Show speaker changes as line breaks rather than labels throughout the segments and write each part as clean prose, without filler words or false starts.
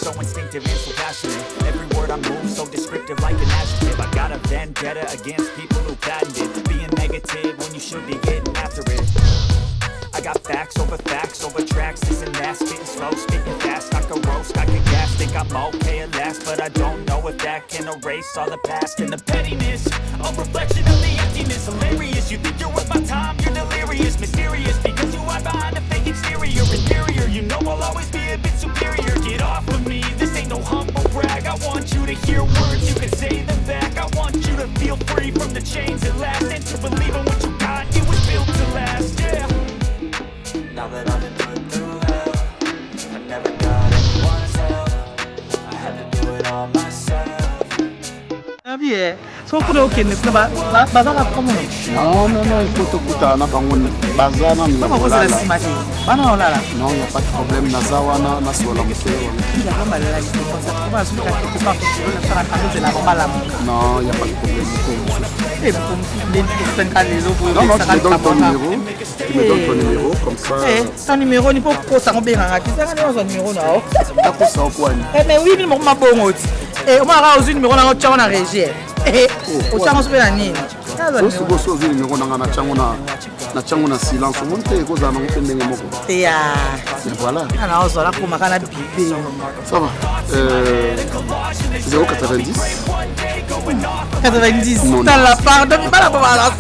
So instinctive and so passionate. Every word I move so descriptive like an adjective. I got a vendetta against people who patented being negative when you should be getting after it. I got facts over tracks, this and that, spitting slow, speaking fast. I can roast, I can gas, think I'm okay at last, but I don't know if that can erase all the past and the pettiness. A reflection of the emptiness, hilarious. You think you're worth my time, you're delirious, mysterious, because you hide behind a fake exterior. Inferior, you know I'll always be a bit superior. Get off of me, this ain't no humble brag. I want you to hear words, you can say them back. I want you to feel free from the chains at last, and to believe in what you got, it was built to last, yeah. Now that I've been put through hell, I never got anyone's help. I had to do it all myself.
Bien, so kuna ukende kuna bazala komo.
Non, il faut te kuta na bangun bazana na.
Comment vous allez se mater? Bana olala.
Non, il n'y a pas de problème na zawana na sola mseo.
Il y a pas mal là, c'est comme ça. Comment est-ce que tu peux pas faire la cadeau de la mala?
Non, il n'y a pas de problème.
Et pour les les autres,
non, je te donne ton numéro. Tu me donnes ton numéro comme ça.
Ton numéro ni pour ça on bien tu sais quand on numéro là.
Ta pour ça quoi?
Mais oui, mais ma bongo. Et on m'a reçu numéro na tchao na régie. O tchao so na nini?
So boso zili numéro na tchango na silence monte ko za na ngende moko.
Et
voilà.
Ana ozo la ko makana bibé.
Ça va. 090
dans la part de pas la pomala.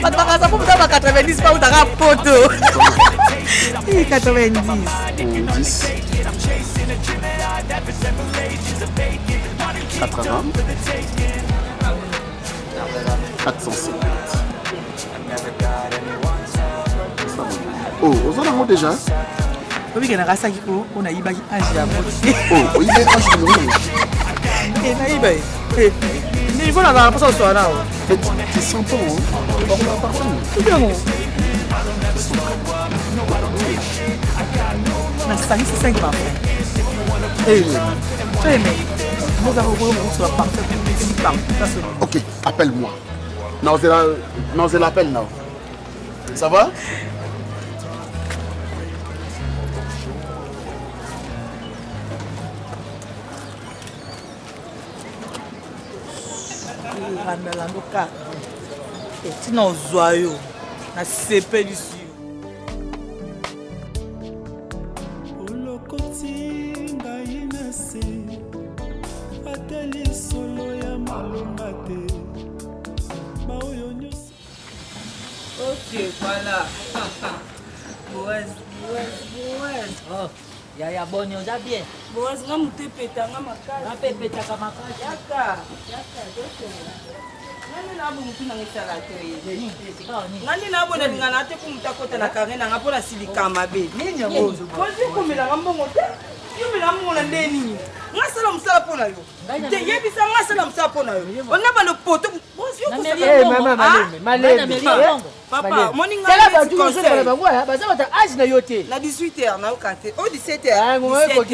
Pas de vacances pour ça 90 pas ou dans photo. 90
10 80 407. Oh, on a déjà.
Oui, il y a un sac on a iba agi
oh, il est agi non.
Et na iba. Ni voilà la personne soit là.
Tu sens pas hein? On va parler.
Tout bien. Na 5 pas. Nous avons sur la partie.
Ok, appelle-moi. Non, c'est l'appel now. Ça va?
Randalandoka. Et sinon joyeux. Na CP ici.
Ok, voilà. Boaz.
Oh, ya boni oza bien.
Boaz nga mutu epetanga makasi.
Nga mpe epetaka makasi.
Yaka, nani nabo mutu nanga esala te ye. Nani nabo nalingana te ku mutu akota na kare nanga mpo nasilika mabe.
Nini yango?
Kozi komelanga mbongo te. Yomela mbongo na nde nini? Nga sala mosala mpo na yo. Te yebisa nga sala mosala mpo na yo. Onaba no poto. Papa, moni nga neti conseil.
Baza bata âge na yo te.
Na 18h na yoka te. O 17h. Ok.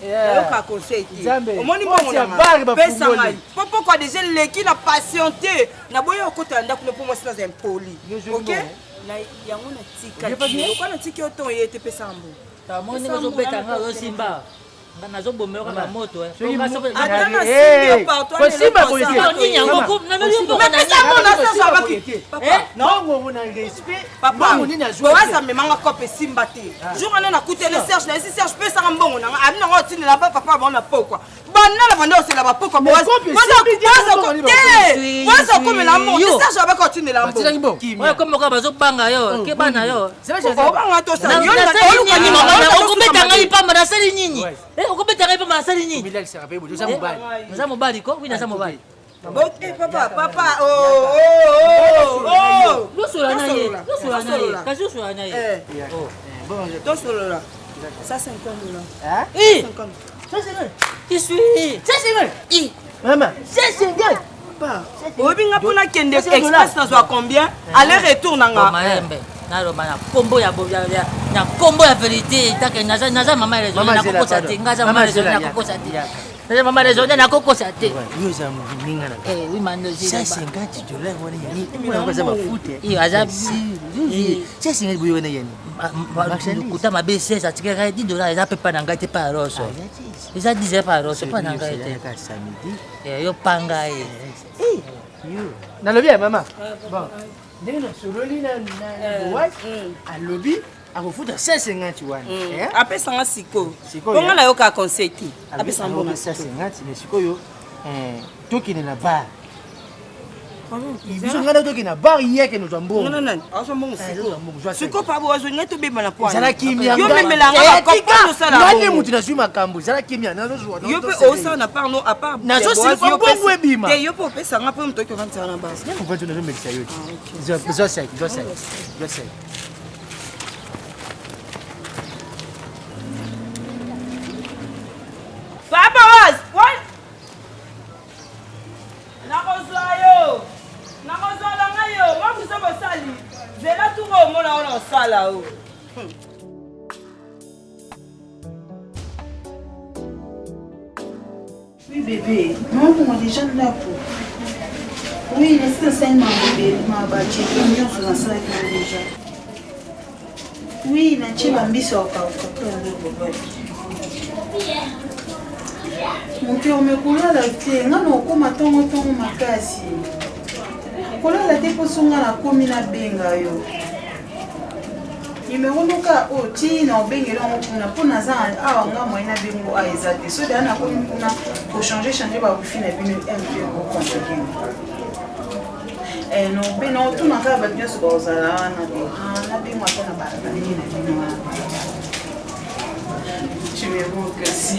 Na yoka conseil te. Omoni mbongo na pesa ngai. Popo kwa déjà leki na patienté. Na boyo okota ndako ne po moi c'est impoli. Ok? Na yango na tika. Okwa na tiki oto yete pesa mbo.
Ta moni ngo beta nga zo simba. Nazo bomero na moto eh.
Atana simba partout.
Simba politique.
Nini yango na meli mbo na
pesa mbo na sasa baki. Papa,
non on a respect.
Papa, boza memanga kope simba te. Jour on a coûté le Serge, na Serge pesa mbongo na ami na ngoti na ba papa ba na pokwa. Bana la banda c'est la ba pokwa boza. Boza comme la mbo. Serge ba continue la mbo.
Ouais comme ko bazo banga yo, ke bana yo.
C'est vrai que banga to ça. Yo
na okubeta ngai pamba na sali nini? Okubeta ngai pamba na sali nini?
Bilal c'est rappelé bozo mobali.
Naza mobali ko? Oui naza mobali.
Ok papa.
Lo sura na ye. Kasi sura na ye.
Toi, solo là. Ça, 50 $.
Hein?
50.
Ça, c'est vrai.
Qui suis?
Ça, c'est vrai. Maman, ça, c'est vrai.
Obinga pona kende express na soit combien? Aller-retour nanga.
Maembe. Na lo mana kombo ya na kombo ya vérité take naza mama raison na kokosa te ngaza mama raison na kokosa te. Na mama raison na kokosa te.
Yo za muninga na.
Oui mando
ça c'est ngati dola wana yani. Mwana kwa zama fute.
Iyo azabi.
Ça c'est ngati wana yani.
Kuta mabese sa tikeka $10 eza pe pa na ngai te pa roso. Eza 10 pa roso pa na ngai te.
Ka samedi.
Yo panga ye.
Yo. Na lobi ya mama. Bon. Ndenge na sololi na boy. A lobi akofuta 550 wana.
Apesa nga siko. Bonga na yo ka conseil ti. Apesa mbona
550 mais sikoyo tokine na bar. Biso ngana tokine na bar yeke no twambongo.
Non. Aso mbongo siko. Siko pa bo azo ngeto beba na poa.
Zala kimia.
Yo memela nga kopano sala.
Ngane mutu na suma kambo. Zala kimia na zo zo.
Yo pe osa na part no à part.
Na zo siko bongo ebima.
Te yo po pesa nga po mto ko vanta na base.
Nako vanta na zo melisa yo. Zo sai.
Papa Rose, what? Nakozwa ngayo, makusa bosali. Zela tuko mona ona sala o.
Oui bébé, non on est déjà là pour. Oui, laissez ça ma bébé, ma bâtie, comme nous sur la salle déjà. Oui, na chiba mbiso kwa bébé. Mon cœur me kulala te ngana okoma tongo makasi kulala te posunga na komi na benga yo numéro noka o ti na obengela ngona pona za awa nga moyena bengo a ezate so dana komi kuna pour changer ba wifi na bino MP ko compliqué no beno tuna ka ba nyoso ba ozala na bengo atana ba na bino tu me vois kasi.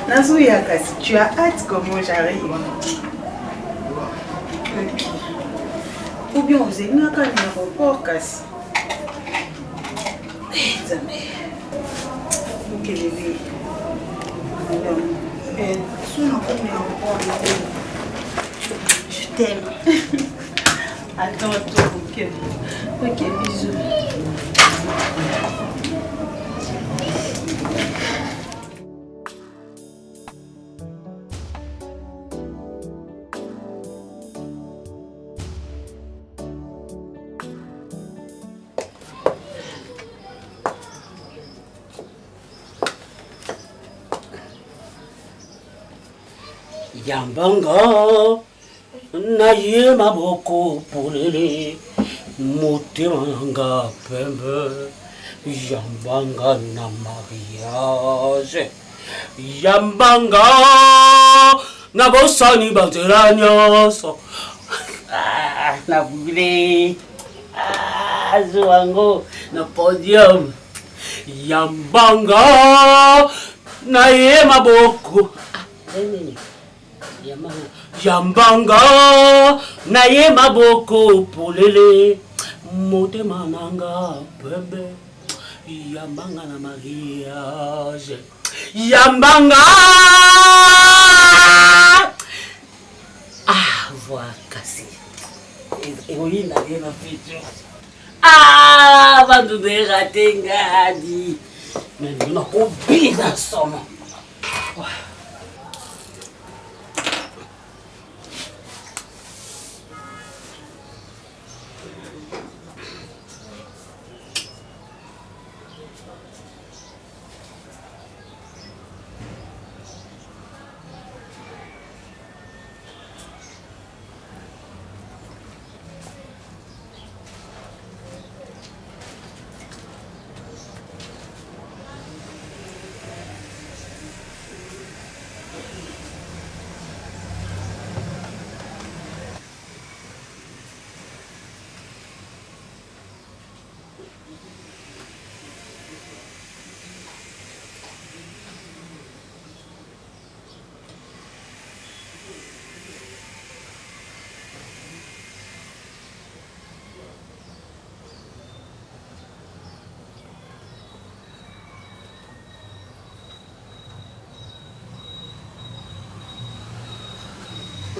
Nazouya kasi, tu as hâte comment j'arrive. Ok. Ou bien vous avez un aéroport kasi. Ok bébé. Je t'aime. Attends, ok. Ok, bisous.
Yambanga na ye maboko polele motema nanga pembe yambanga na mariage yambanga na bosani batela nyonso na bule zwango na podium yambanga na ye maboko yambanga na ye maboko polele motema nanga pembe yambanga na mariage yambanga voix cassée héroïne na ye na feature bantu de raté ngadi mais nous ko bien somo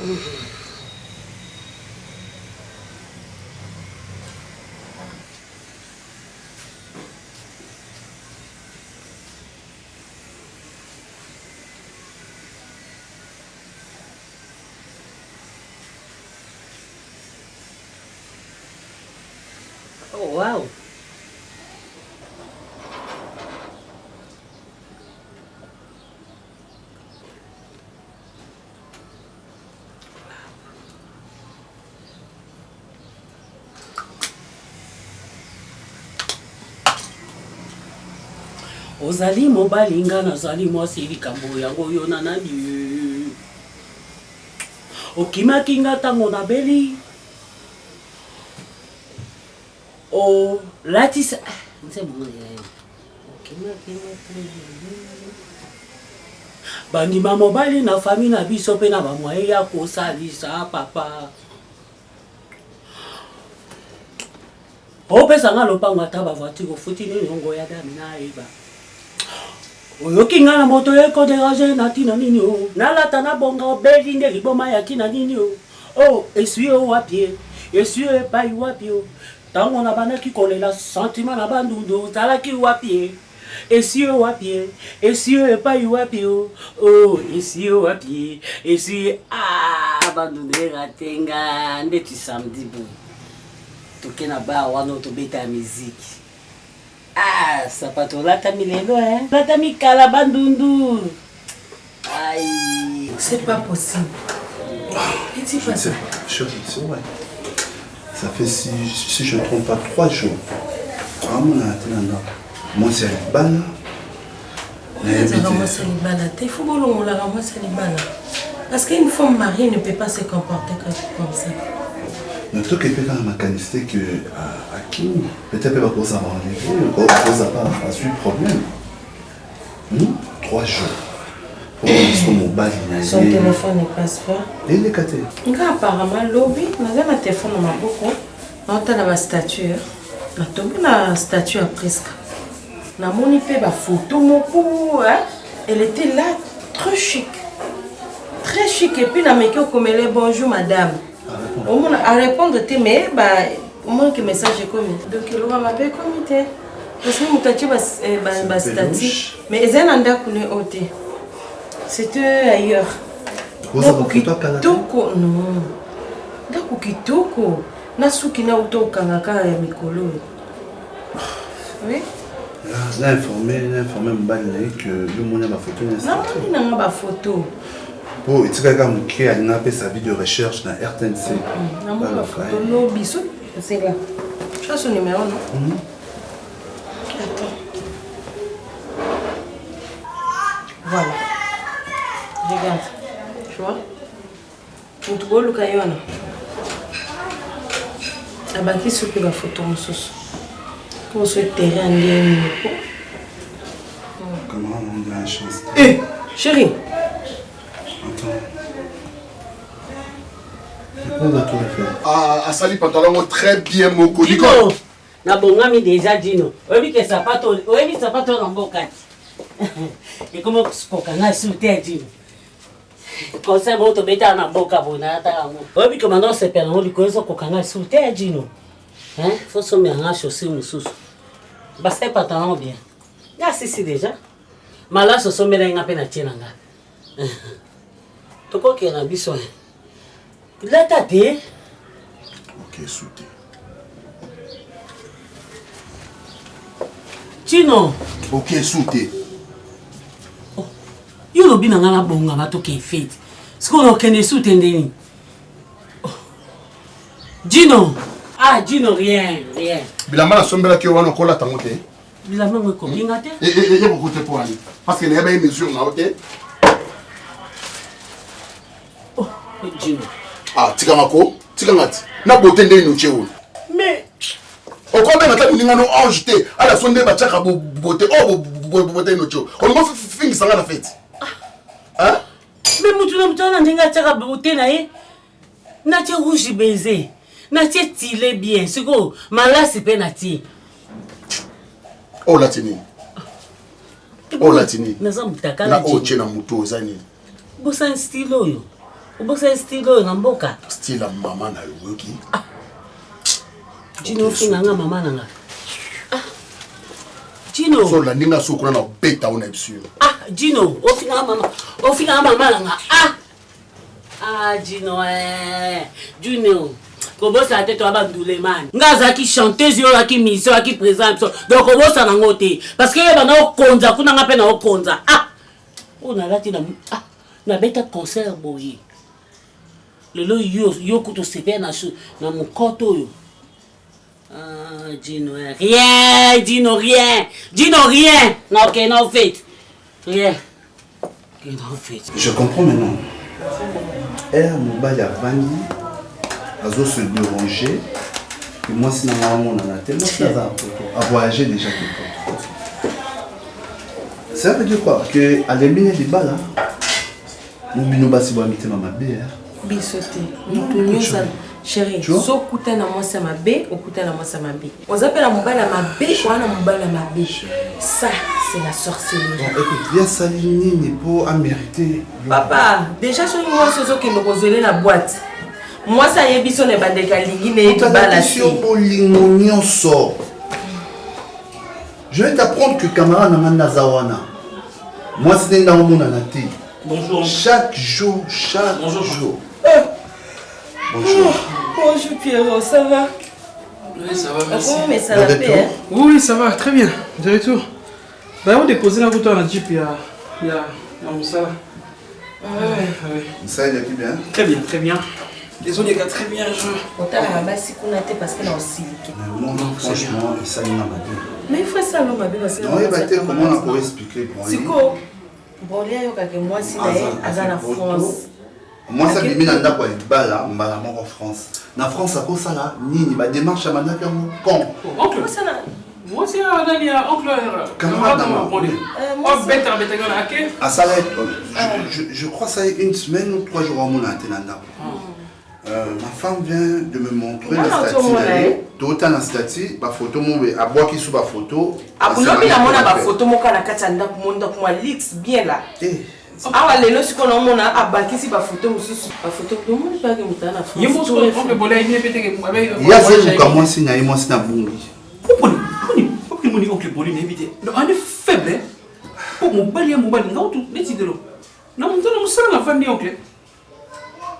Oh, wow. Ozali mobali nga nazali mwasi likambo yango yo na nani okimaki nga ntango nabeli o latisa bandima mobali na fami na biso mpe na bamwaye ya kosalisa papa opesanga lopango ata bavoitire ofuti nini ongo ya dami nayeba oyoki nga na moto ekodérage na ntina nini o nalata na bonga obeli nde liboma ya ntina nini o esui o wapi esui epai wapi o ntango na bandaki kolela sentiment na bandundu ozalaki wapi esui o wapi esui epai wapi o esui o wapi esui bandundu eratenga ndeti samedi boye toke na ba wana tobeta ya miziki sapato latami lelo latami kala bandundu aïe
c'est pas possible.
Je sais, chérie, c'est vrai. Ça fait si je ne me trompe pas 3 jours. Moi c'est Alibana.
Il faut parce qu'une femme mariée ne peut pas se comporter comme ça.
Le truc est dans ma caniste que à qui peut-être pas cause avoir rendez-vous, cause pas suivre problème. 3 jours.
Son téléphone ne passe pas.
Et les catés.
Apparemment lobby, on a un téléphone dans ma bouche. On a la statue. On a tombé la statue à presque. On a mon IP ba photo mon coup. Elle était là très chic. Très chic et puis on a mis comme elle bonjour madame. On a répondre mais au moins que message est commis. Donc il va m'appeler comité. Parce que mon statue ba statue mais ils en ont connu ôté. C'était ailleurs. Donc kitoko non. Donc kitoko nasuki na uto kangaka ya mikolo. Oui.
Là informé Mbali que le monde a ma photo
n'a pas ma photo.
Bon, et tu sais quand qui a fait sa vie de recherche dans RTNC.
Non ma photo no bisou, c'est là. Tu as son numéro non? Attends. Voilà. Regarde, tu vois? Tu vois le caillon. La banque sur la photo en sous. Pour ce terrain de
comment on a la chance?
Eh, chérie.
Attends. Ah, Sali pantalon très bien mon
Dino, na bongami déjà Dino. Oyebi ke sapato na mbokati. Et comment spokana sur terre Dino. Conseil bon to beta na boka bona ta ngo. Oyebi ke maintenant c'est perno likozo kokanga sur terre Dino. Faut se mettre en chaussure mususu. Basta pantalon bien. Ya si déjà. Mala so somela nga pe na tiena nga. Toko ke na biso. La tate.
OK, souté.
Chino.
OK, souté.
Oh. Yo lobi na ngana bonga bato ke fete. Siko kende souté ndeni. Gino. Ah, Gino, rien.
Bilamba na sombela ki wana kola tango te.
Bilamba ngwe ko binga te.
Et beaucoup te pour aller. Parce que il y a une mesure là, OK?
Oh, Gino.
Ah, tikamako, tikamati. Na bote ndeni no chewo.
Mais
o ko be na ta ninga no ange te. Ala sonde ba chaka bote bote no chewo. On mo fingi sanga na fête. Hein?
Mais mutu na ndinga chaka bote na ye. Na che rouge baiser. Na che tile bien. Siko malasi pe na ti.
Oh latini. Oh latini.
Na zamutaka
na oche na mutu ozani.
Bosa stilo yo. Obosa style na mboka.
Style ya maman na yoki.
Jino finga nga maman nanga. Jino.
So la ninga so kuna na beta ona ibsu.
Jino, ofinga maman nanga. Jino Jino. Kobosa tete wa bandule man. Ngaza ki chanteuse yo ki mission ki présente. Donc kobosa nango te parce que bana okonza kuna nga pe na okonza. On lati na beta concert boyi. Lelo yo kuto sepe na mukoto yo. Dino rien, Dino rien. Non, ok, non fait. Rien. Non fait.
Je comprends maintenant. Mobile a Bandi, Azo se déranger. Et moi, si normalement on en a tellement à voyager déjà. Ça veut dire quoi? Que à l'éminer des balles, nous binoba si vous habitez ma belle.
Bisoté. Nous chérie, so kuta na moi ça ma bé, au kuta na moi ça ma bé. On appelle la mobile à ma bé, ou à la mobile à ma bé. Ça, c'est la sorcellerie.
Bon, écoute, bien Saline n'est pas à mériter.
Papa, déjà sur moi c'est ce qui me consolait la boîte. Moi ça y est biso ne bandeka lingi ne tu balassi.
Je vais t'apprendre que camarade n'a nazawana. Moi c'est dans mon anaté.
Bonjour.
Chaque jour.
Bonjour.
Bonjour.
Bonjour Pierrot, ça va?
Oui, ça va, merci.
Mais ça va bien.
Oui, ça va, très bien. De retour. Bah, on dépose la photo à la Jeep, il y a Moussa là. Oui.
Ça, il est bien.
Très bien. Les autres, il y a très bien.
On t'a ramassé qu'on a été parce que là aussi.
Non, franchement, ça il m'a dit.
Mais il faut ça, l'homme a bien parce que.
Non, il va être comment on pourrait expliquer.
C'est quoi? Bon, il y a que moi, si d'ailleurs, à France.
Moi, ça me met dans la balle en France. En France, à cause de ça, ni ma démarche à madame con.
Oncle, moi, c'est un oncle.
Camarade, je crois que ça est une semaine ou 3 jours à mon antenne. Ma femme vient de me montrer la statue. Tout la statue, ma photo, à boire qui sous ma photo.
Ah, vous l'avez la photo, mon canard, pour moi, lix bien là. Ah ouais, les qu'on a mon a bâti si ma photo ma photo de monde pas que muta na France.
Il faut que bolé ni pété que avec.
Il y a zéro comme moi si na moi si na bungi.
Pourquoi oncle bolé ni éviter. On est faible. Pour mon bali non tout décider lo. Non mon ça la famille oncle.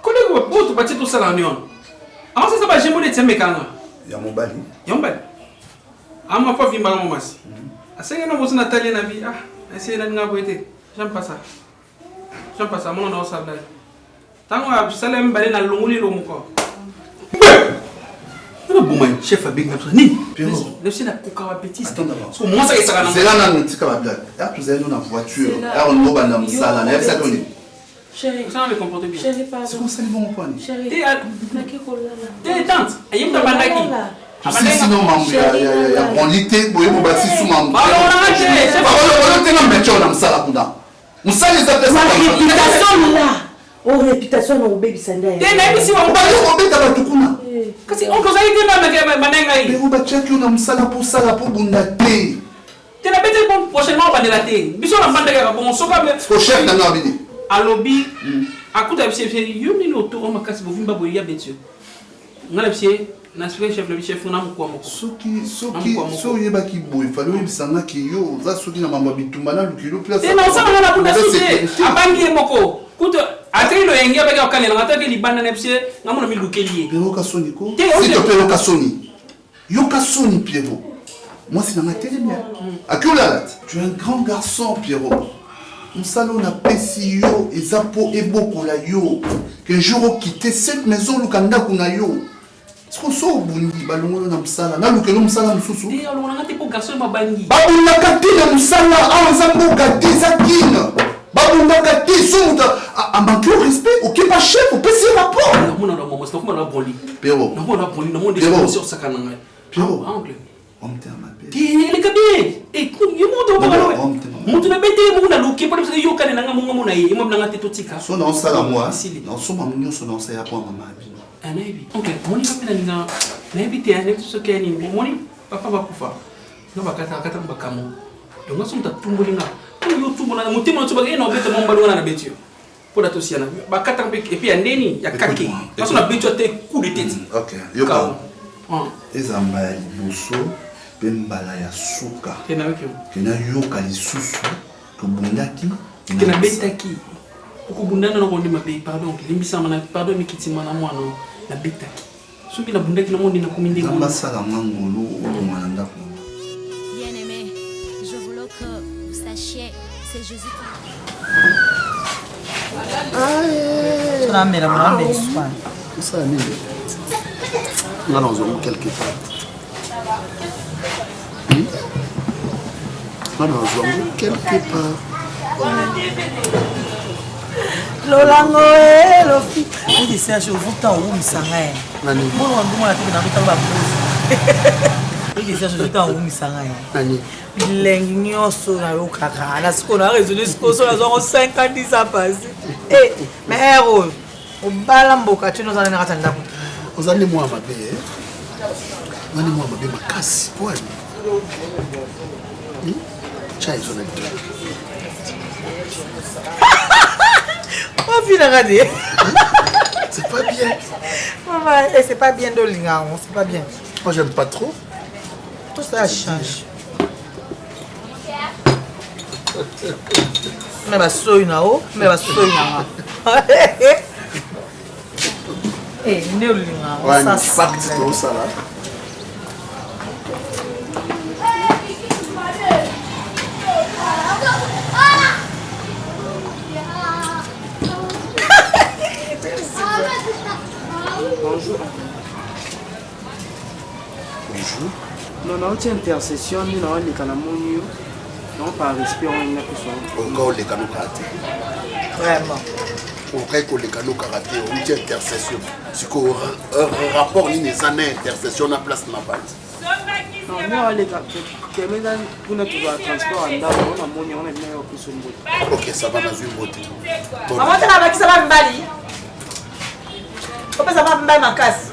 Collègue pour tout bâtir tout ça là on. Avant ça va j'aime les tiens mécano.
Il y a mon bali.
Ah ma pas vimba mon mas. Asa na mo na Nathalie na bi essayer na ngaboité. J'aime pas ça. Mon nom ça blague. Tant que Salem balé na longoli lo muko. Non bon man chef a big ni. Le c'est la coca wa petit. Parce que moi ça est ça
c'est là na tika ba blague. Ah tu sais nous na voiture. Ah on go bana msala na ça toni.
Chérie,
ça va me comporter bien.
Chérie pas.
C'est comme ça ils vont point.
Chérie.
T'es tante. Ayem ta bandaki.
Si sinon il y a qualité boye mo bati sous mambo.
Bah on a raté. C'est pas
on te na mecho na msala kuna. Moussa les appelle
ça. Réputation là. Oh réputation no baby sanda.
T'es même si on
va on ta batukuna.
Kasi on cause été na manenga yi.
Mais on va check na msala pour bundate.
T'es na bête bon prochainement ba de la té. Biso na bandaka bon soka be.
Au chef na ngabini.
Alobi akuta bise yoni no to o makasi bo vimba boya betio. Ngala bise na chef le chef na mukwa moko.
So yeba ki boy falo yebisanga ki yo za soki na mambo bitumba na lukilo place.
Et non ça na kuna site abangi moko kuto ateli lo yengia beka okale na ataki libanda na bise ngamona mi lukelier.
Pero ka soni ko. Si to pero ka soni. Yo ka soni Pierrot. Moi c'est dans ma télé bien. Akula, tu es un grand garçon Pierrot. Un salon na pesi yo et zapo eboko la yo. Que jour quitter cette maison lukanda kuna yo. C'est qu'on sort bundi balongo na msala na lukelo msala mususu.
Et on a pour garçon mabangi.
Babunda kati na msala awanza mboka dezakina. Babunda kati sonda a manqué au respect OK pas chef au PC rapport.
Non non non c'est comment la boli.
Pierrot.
Non on a boli non on est sur sakana.
Pierrot.
Oncle.
On te ma belle.
Qui les kabé. Et quand il monte on va. Monte na bete mo na luki pour que yo kana na ngamu na ye mo na ngate totika.
So na sala moi. Non so mamunyo so na sa ya kwa mama.
Anabi. Okay, moni kama na nabi te ane so ke ni moni papa ba kufa. No bakata mbakamo. Donc ngaso mtatumbulinga. Ko yo tumbo na mutima no tubage no bete mo mbalunga na betio. pour la tosiana. Ba 4 ans et puis andeni ya kaki. Parce qu'on a besoin de coup de tête.
OK. Yoka. Ezamba liboso pembala ya suka.
Kena wiki.
Kena yoka lisusu to bundaki.
Kena betaki. Pour bundana no kondi mabe pardon. Limbisa mana pardon mikiti mana mwana na betaki. Soki na bundaki na mondi na komindi.
Ngamba sala ngangolo o mwana ko.
Bien-aimé, je voulais que vous sachiez, c'est Jésus qui...
Tu as mis la main dans soin.
Ça n'est pas. Nous allons quelque part. Nous allons quelque part.
Lolango lofi. On dit c'est je vous temps où misanga.
Nani.
Bon on demande à tout dans le temps. On dit c'est je vous temps où misanga.
Nani.
Bilengi nyonso na yo kaka. Na siko na raisonner siko so na zo 5 ans 10 ans passé. Eh mais héros. O bala mboka tu nous en na katanda ko.
Ozali mwa mabe. Nani mwa mabe makasi pwani. Chai zo na tu. C'est pas bien.
Maman, c'est pas bien de l'ingénieur, c'est pas bien.
Moi, j'aime pas trop.
Tout ça change. Mais ma soeur na haut, mais ma soeur na. Eh, ne l'ingénieur.
Ouais, ça c'est tout ça là.
Bonjour.
Bonjour.
Non, non, c'est intercession, nous avons les canamonios. Non, par respect, on a une personne.
Encore les canaux karaté.
Vraiment.
On crée que les canaux karaté, on dit intercession. C'est qu'au rapport, il y a des années d'intercession, on a place dans la base.
Non, nous, les gars, pour notre transport, on a une
Ok, ça va dans une beauté.
Maman, tu as dit ça va me bali. Comment ça va me bali ma casse?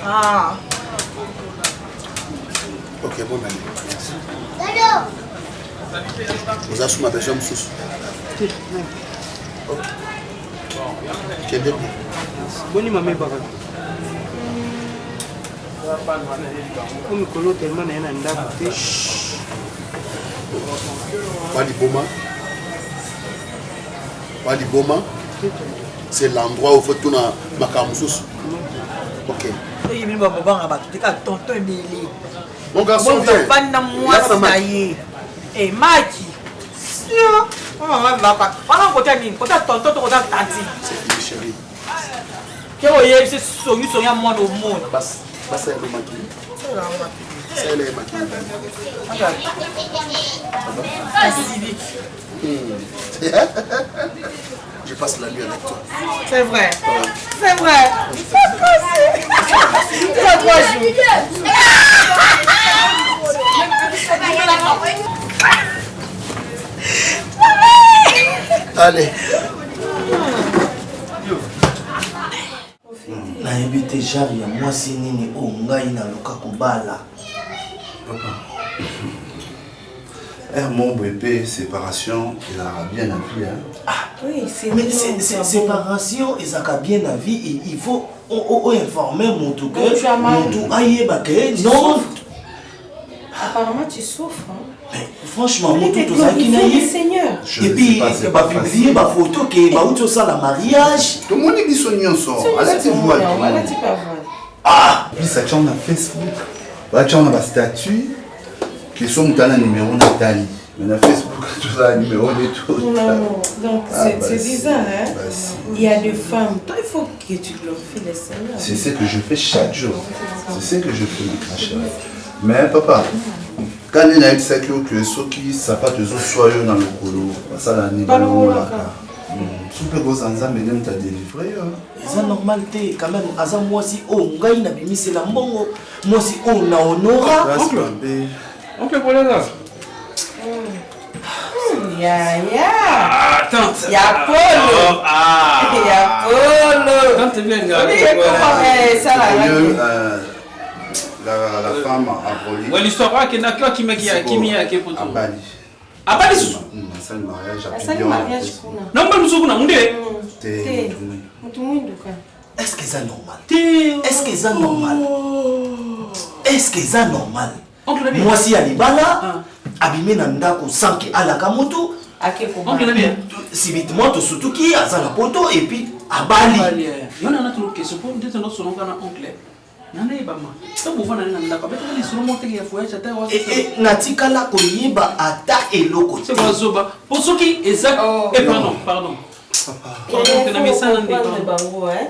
Ah.
Ok, bonne année. Vous avez ma besoin de sous. Ok. Quel est le
bon, maman, comme Colo tellement n'a pas
Boma, c'est l'endroit où il faut tout ma camusous. Ok. Mon garçon vient.
Eh, Maki. Maman va pas. Pendant que tu as mis, quand tu as tonton, tu as tanti.
C'est chérie.
Qu'est-ce que c'est soyu à moi au monde.
C'est le maquis. C'est le maquis. Je passe la nuit avec toi.
C'est vrai. C'est vrai. Tu as 3 jours.
Allez.
nayebi te genre ya mwasi nini o ngai naluka kobala.
Mon bébé, séparation, il aura bien à vie. Hein?
Ah, oui, c'est mais c'est séparation, ils ont bien à vie. Il faut informer mon tout que mon tout aïe baké. Non.
Apparemment, tu souffres. Hein?
Mais franchement, mon tout aux Akinaï. Et puis, il va publier ma photo qui va où ça la mariage.
Tout le monde est sonné sort. Allez, tu vois. Ah, puis ça tient dans Facebook. Là, tu as un statut. Qui sont dans le numéro Nathalie. Mais dans Facebook, tout ça, le numéro de tout.
Non, donc c'est bizarre, hein? Il y a des femmes. Toi, il faut que tu glorifies les Seigneurs.
C'est ce que je fais chaque jour. C'est ce que je fais, ma chérie. Mais papa, quand il y a ça que ceux qui savent pas toujours soyeux dans le colo, ça l'a mis dans le colo. Si tu peux ensemble, même t'as délivré.
C'est normal, quand même. Asa moi si oh, ngai na bimi c'est la mongo. Moi si oh na honora.
On peut voler là.
Tante. Y'a Polo. Y'a Polo.
Tante bien,
la femme a volé.
Ouais, l'histoire qui m'a qui pour tout.
À Bali.
Apa disu?
Asali mariage à
Asali mariage kuna.
Non, pas nous kuna munde.
Te. Mutu mwindu ka.
Est-ce que c'est normal? Est-ce que c'est normal? Est-ce que c'est normal? Moi si alibala abimé na ndako sanki alaka moto si vite moi to surtout qui a la poto et puis abali.
Yo na notre question pour dire notre son kana oncle. Nana ibama. Ça vous vana na ndako beta les sur monter ya foyer chata wa.
Et natikala ko yiba ata eloko.
C'est quoi zoba? Pour ceux qui exact et pardon. Pardon, na message na ndeko.
Bango hein.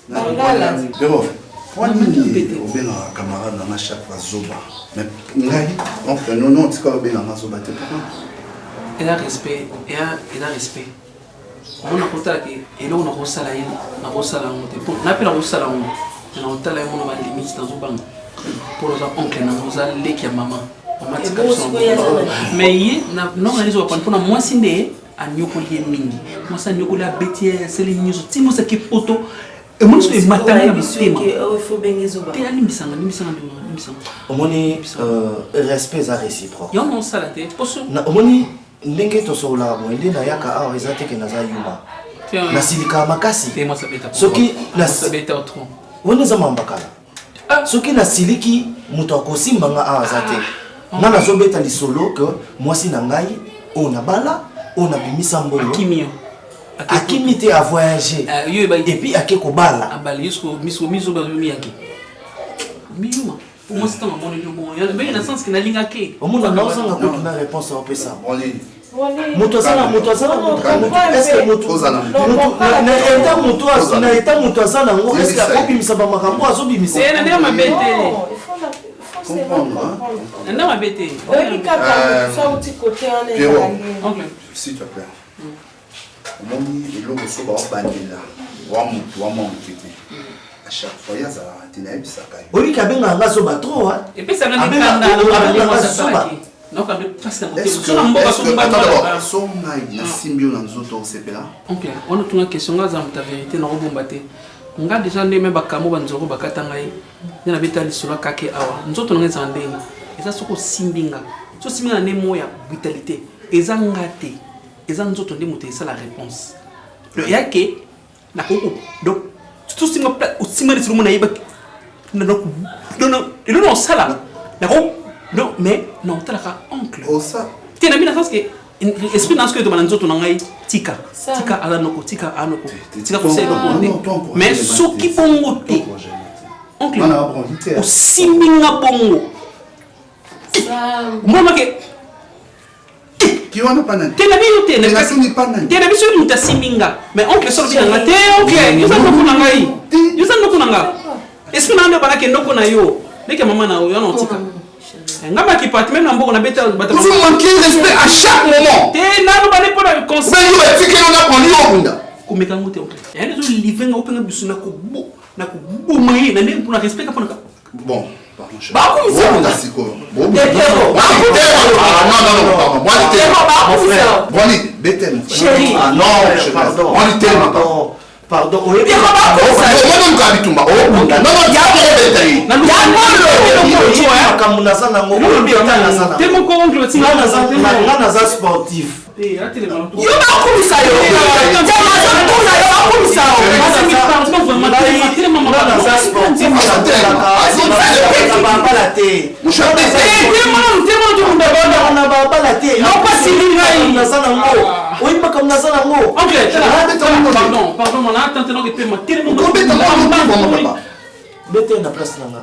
Bangala. Pero pour nini obena camarade na chaque fois zoba. Mais ngai donc non tika obena na zoba te pourquoi?
Il a respect, il a respect. On a contact que et là on a reçu la haine, on a reçu la honte. Pour n'a pas reçu la honte. On a entendu mon va limite dans un banc. Pour nos oncles, nous a les qui a maman. Mais il non on les a pour na moi sindé a nyoko lié mingi. Moi ça nyoko la bêtise, c'est les news. Si moi ça qui photo et moi je matin na bisema.
Il faut bien zoba.
Te ali misanga.
Omoni respect à réciproque.
Yo non ça la tête. Poso.
Na omoni ndenge to sola mwende na yaka awa ezate ke naza yuma. Na silika makasi.
Te moi ça beta.
Soki na
ça beta au tronc.
Wone za mambakala. Soki na siliki muto akosimba nga awa zate. Nga nazo beta lisolo que mwasi na ngai o na bala o na bimisa mbongo.
Kimio.
Akimité à voyager. Et puis ake ko bala.
Abali yusko miso ba mi yaki. Miuma. Pour moi c'est un moment de bon. Il y a bien dans sens que na linga ke.
Au monde na osanga ko tuna réponse au pesa.
Moto sana
est-ce que moto na eta moto sana ngo est-ce que akobimisa ba makambo azobimisa.
C'est na ndema bete. Na ma bete.
S'il te plaît. Moni eloko so ba bandela wa mutu wa monkete à chaque fois ya za tina ebisaka
oli kabenga nga so ba trop hein
et puis ça na ndikanda na so ba non quand parce que so na mboka so ba
so ngai na simbio na nzoto sepela
OK on a une question nga za ta vérité na robomba te nga déjà ndeme bakamo banzoro bakata ngai na beta lisolo kake awa nzoto na ngeza ndeni eza soko simbinga so simbinga ne moya vitalité eza ngate ils ont d'autres mots c'est la réponse le yake na koko donc tout ce qu'on peut aussi mal sur mon aïe non ça là d'accord non mais non t'as la oncle
oh ça
t'es na mina parce que esprit dans ce que tu m'as d'autres n'angai tika alanoko tika anoko tika conseil donc mais ce qui pongo te oncle aussi minga pongo moi que
qui on a pas nan
tena biyo tena
kasi ni pas nan
tena biso ni mutasiminga mais oncle sort bien ngate OK yusa ndoko ngai yusa ndoko nanga est-ce que nande bana ke ndoko na yo deke mama na yo na tika ngamba ki part même na mboko na beta bata
vous manquez respect à chaque moment
tena no bana pour le conseil
mais yo tike na ko ni okunda
kumeka ngote oncle yani zo livenga openga biso na ko mai na ndenge pour respect ka ponaka
bon
bah comme ça
non
chéri pardon pardon sportif
pardon mon attends que paiement
bete na place nanga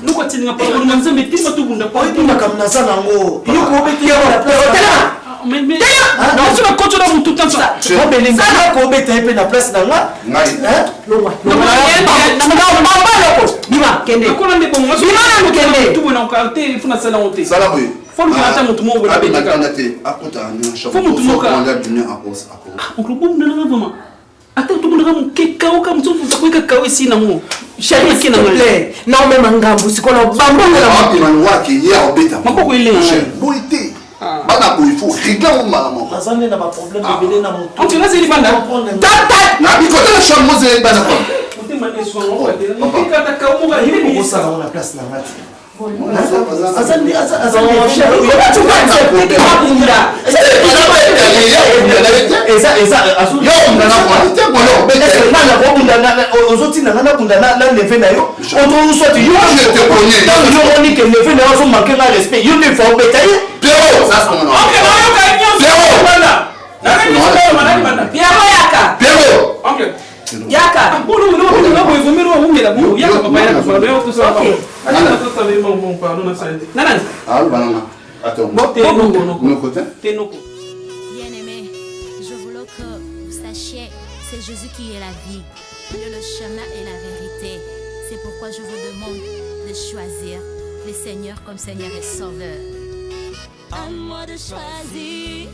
nous continue pas on nous mais tu tout bunda
pas tu makamna sana ngo yo ko bete na place
mais non tu vas continuer tout le temps ça
ko bete pe na place nanga
ngai
longwa
bima kende ko nande bon moi bima kende tout bon encore te funa sala honte
sala boy
faut que tu mutu mo bo
bete kandate akota ni chaque
faut mutu mo ka
on a bien à cause
oncle bom na vraiment attends tout le monde ke kao comme tu faut que kao ici na mo chéri qui na
plaît non même ngambu sikola bambo
na mama waki ya obeta
mako ile
boité bana boy faut régler au maman
azane na ba problème de belé na moto
on tu laisse banda
tata na bi côté la chambre mose bana ko
on te mane so on va te kata kao mo ga
hivi ça on a place na mati
azane chéri yo tu vas te
eza azu
yo ndana qualité bolo
est-ce que na bunda ozoti na bunda na levé na yo on soit yo
je te connais
donc yo on dit que levé na yo so manquer na respect yo te faut betailler
Pierrot ça c'est mon nom
OK yo ka nyo
Pierrot
bana na
Pierrot yaka
Pierrot
OK
yaka
no vomero ungela bu yaka papa yaka kwa leo tu sawa ana tota le bon pardon na santé nana
ah banana attends
Bien-aimé, je voulais que vous sachiez, c'est Jésus qui est la vie, il est le chemin et la vérité. C'est pourquoi je vous demande de choisir le Seigneur comme Seigneur et Sauveur. À moi de choisir.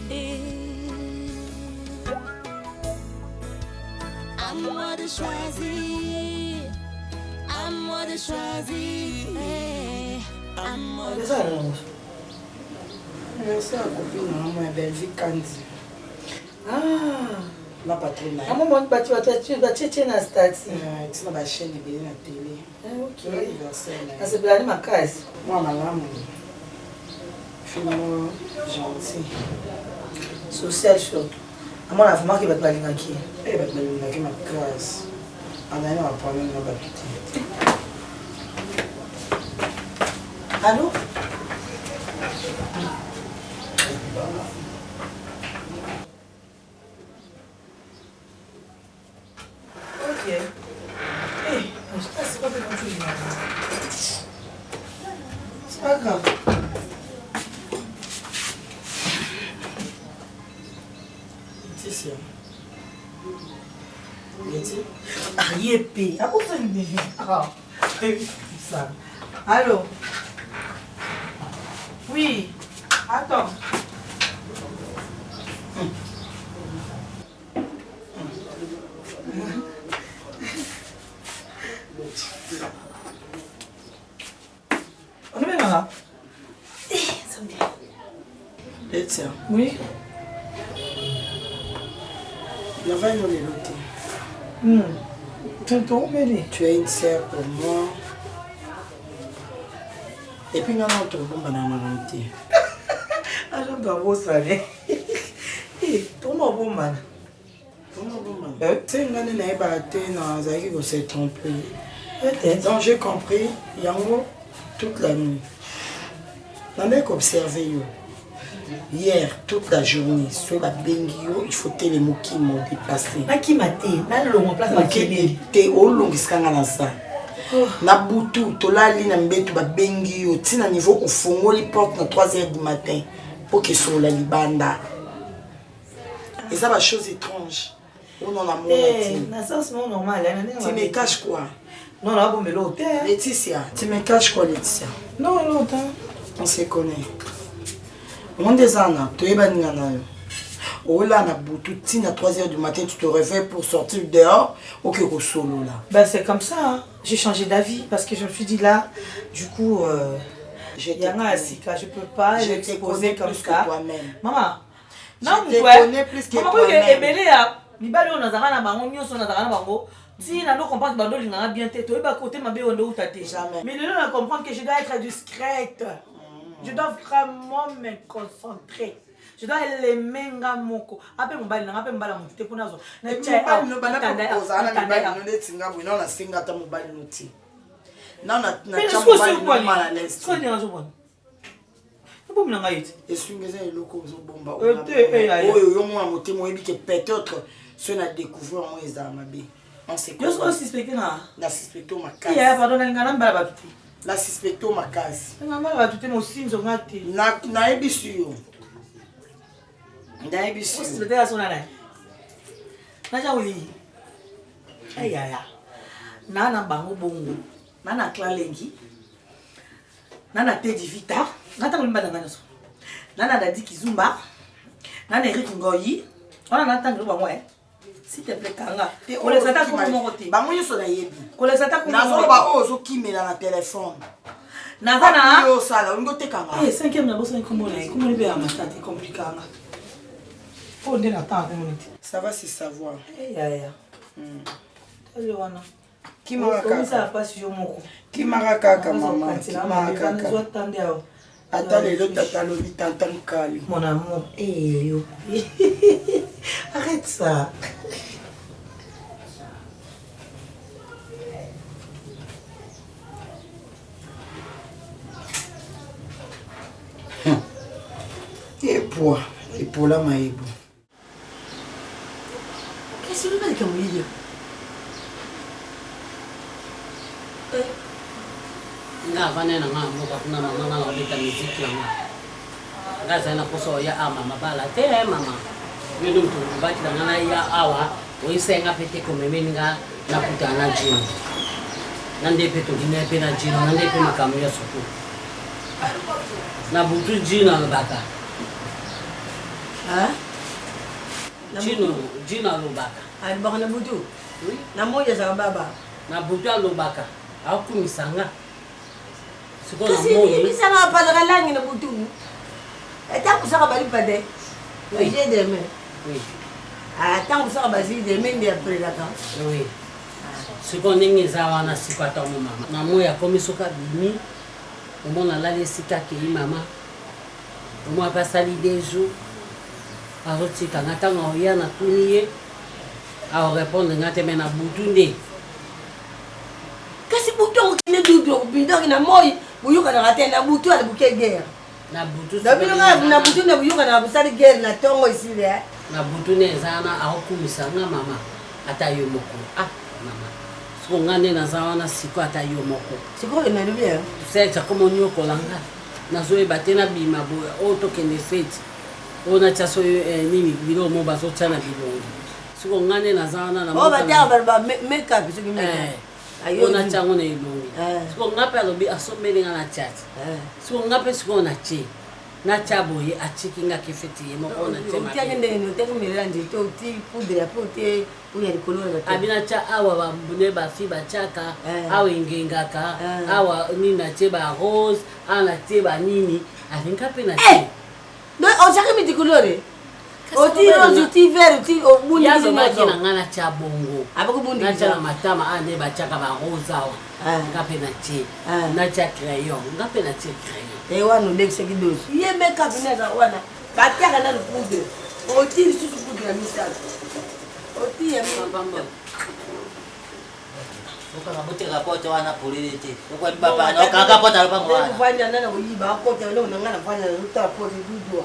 À moi de choisir. À moi de choisir. À moi de choisir.
Merci à la copine, ma belle vie Candy. Ah,
la patronne.
À un moment, tu vas te na stati.
Tu vas chaîne de la télé.
Ok. Ah, c'est pour ma case.
Moi, ma lame. Finalement, gentil.
Social short. À mon avis, je vais te parler de qui.
Eh, bah, je vais ma case. On a un problème de la
Allô? Ok. Eh, c'est pas bien tout. C'est pas grave.
C'est ça.
Ariépi. Ah, où ça me dit? Ah, ça. Allô? Oui. Attends. On est bien là. Ça me dit.
Laetitia.
Oui.
La veille, on est loté. Tu es une sœur pour moi. Et puis, nous avons trouvé un banana loté.
Ah, j'aime pas vos salés. Tout mon bon man.
C'est une année qui a été dans un qui s'est trompé. Donc j'ai compris, Yango, toute la nuit. On a observé. Hier, toute la journée, sur la bengio, il faut que les mots qui m'ont dépassé.
Qui m'a dit, on place ma
qui était au long de ce qu'on na butu tolali na mbetu ba bengi yo tina niveau ofongoli porte na 3h du matin pour que sur la libanda et ça va chose étrange on en a mon
na sens normal
tu me caches quoi
non là bon mais l'hôtel
Laetitia tu me caches quoi Laetitia
non l'hôtel
on se connaît on des ana to ebani na yo oh là na butu tina 3h du matin tu te réveilles pour sortir dehors ok au solo là
ben c'est comme ça hein. J'ai changé d'avis parce que je me suis dit là, du coup, je peux pas l'exposer comme ça. Maman, non,
je te connais plus que toi-même.
Mais le là, comprendre que je dois être discrète. Je dois vraiment me concentrer. Je dois l'aimer moko. Après mon bal, après mon bal, mon petit ponazo.
Na tchèque, no bana proposa na mibali no netinga bwino na singa ta mobali noti. Na chamo bali no mala lest.
Ko dira zo bon. Ko mina ngayiti.
Esungeza eloko zo bomba. Oyo yo mwa motemo ebi ke peut-être ce na découvrir moi eza mabe. On sait quoi.
Yo so suspecté na.
La suspecto makasi.
Ya pardon ngana mbala batuti.
La suspecto makasi.
Ngana batuti mo sinzo ngati.
Na ebi suyo. Ndai bisu.
Suspecté la sona na. Naja uli. Ayaya. Nana bango bongo. Nana klalengi. Nana Teddy Vita. Nata kulimba ngana so. Nana Dadi Kizumba. Nana Eric Ngoyi. Ona nata ngiro bango s'il te plaît kanga. On les attaque comme mon côté.
Bango yo so na yebi.
On les attaque comme mon côté.
Na zo ba o zo kimela na téléphone.
Nazana.
Yo sala, on go te kanga.
Eh, 5e na bossa comme on est. Comment on est bien matati compliqué kanga. Oh, on est là tant comme on est.
Ça va se savoir.
Eh ya.
Qui m'a kaka maman. Attends les autres tata lobi tantan kali.
Mon amour. Eh yo. Arrête ça. Et pour la maïbo. Qu'est-ce que tu veux dire comme il
nga vane na nga mo kuna mama nga ngabita music la nga nga sana kuso ya mama bala te mama yedo mtu bati na ya awa oisenga pete ko memeni nga na kutana jino nande peto gine pe na jino nande pe makamu ya soko na butu jino baka jino lobaka
ali baka na butu na moja za baba
na butu lobaka akumisanga
kasi misanga padaka langi na butu eta kusaka bali pade j'ai des mains tant kusaka basi des mains de après la temps
oui siko ndenge zawa na sikata mo mama na moya komisoka bimi omona lale sika ke mama omo apasali des jours azotika ngatanga oya na tuniye a répondre ngate mena butu nde
kasi butu ngine dudu bindo na moyi buyuka na ratena butu ali buke guerre
na butu
na butu na buyuka na busali guerre na tongo ici là
na butu ne zana akumisa nga mama atayo moko mama so ngane na zawana siko atayo moko
siko na libia
c'est comme nyoko langa na zo ebatena bima bo auto kende fete ona chaso nini bilo mo baso chana bilongi siko ngane na zawana na
mo bata ba make up siko
ona chango na ilongi siko ngape alobi asomeli nga na chat siko ngape siko na chi na chabo ye achiki nga kifeti ye moko na tema
utiake ndene utake melanje to uti poudre ya pote uya likolo na
abina cha awa ba mbune ba fi ba chaka awa ingengaka awa nina che ba rose ana che ba nini alinga pe na che
no o chake miti colore oti rose uti vert uti obundi
ya zo baki na ngana cha bongo
abakubundi
na cha matama ane ba chaka ba rose awa ngape na che na cha crayon ngape na che crayon
wana ndekise kidosi ye make up inaweza wana batiaka na poudre oti susu poudre ya misala oti ya
mama ukabuti kapote wana polilete kwa baba na kakapota lupango wana
kufanya nana kuyiba akota leo nangana fanya ruta pole dudwa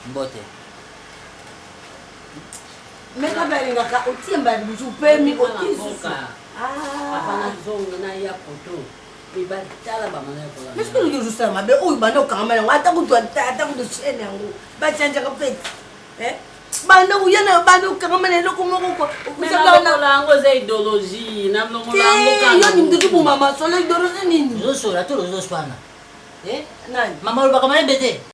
mbote
make up ya ngaka oti mbali bujupemi oti susu
afana zonga na ya poto bibatala ba mana ko la
mais que je sais ma be o bando kamala ngata ku ata ku chene yango ba chanja ka pete bando uyana bando kamala lokho moko
usala na lango za ideologie na mlongo lango
ka yo ni mdudu bu mama solo ideologie nini
zo sura to zo spana
nani
mama ulba kamala bete